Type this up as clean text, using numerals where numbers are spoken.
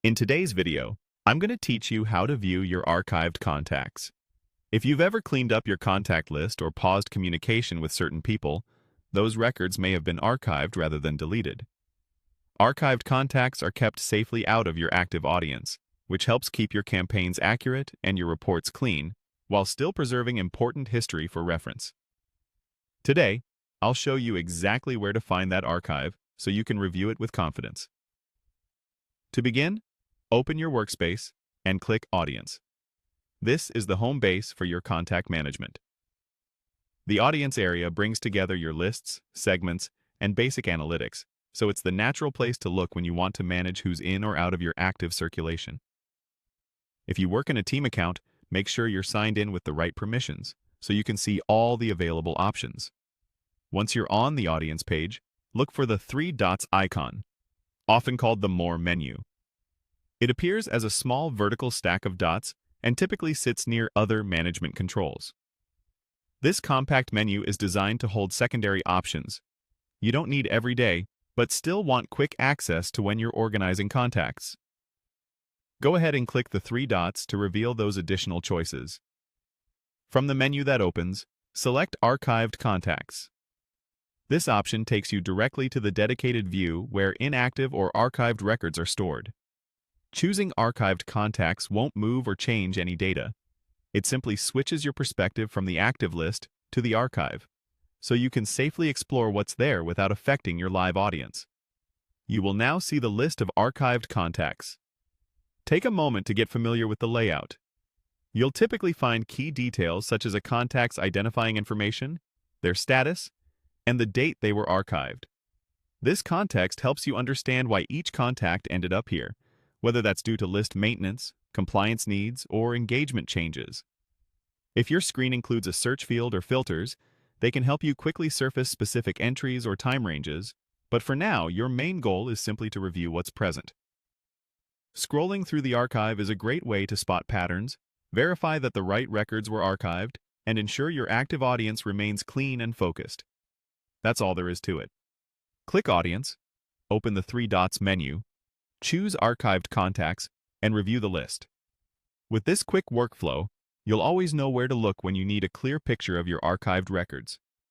In today's video, I'm going to teach you how to view your archived contacts. If you've ever cleaned up your contact list or paused communication with certain people, those records may have been archived rather than deleted. Archived contacts are kept safely out of your active audience, which helps keep your campaigns accurate and your reports clean, while still preserving important history for reference. Today, I'll show you exactly where to find that archive so you can review it with confidence. To begin, open your workspace and click Audience. This is the home base for your contact management. The audience area brings together your lists, segments, and basic analytics, so it's the natural place to look when you want to manage who's in or out of your active circulation. If you work in a team account, make sure you're signed in with the right permissions, so you can see all the available options. Once you're on the audience page, look for the three dots icon, often called the More menu. It appears as a small vertical stack of dots and typically sits near other management controls. This compact menu is designed to hold secondary options. You don't need every day, but still want quick access to when you're organizing contacts. Go ahead and click the three dots to reveal those additional choices. From the menu that opens, select Archived Contacts. This option takes you directly to the dedicated view where inactive or archived records are stored. Choosing Archived Contacts won't move or change any data. It simply switches your perspective from the active list to the archive, so you can safely explore what's there without affecting your live audience. You will now see the list of archived contacts. Take a moment to get familiar with the layout. You'll typically find key details such as a contact's identifying information, their status, and the date they were archived. This context helps you understand why each contact ended up here, whether that's due to list maintenance, compliance needs, or engagement changes. If your screen includes a search field or filters, they can help you quickly surface specific entries or time ranges, but for now, your main goal is simply to review what's present. Scrolling through the archive is a great way to spot patterns, verify that the right records were archived, and ensure your active audience remains clean and focused. That's all there is to it. Click Audience, open the three dots menu, choose Archived Contacts, and review the list. With this quick workflow, you'll always know where to look when you need a clear picture of your archived records.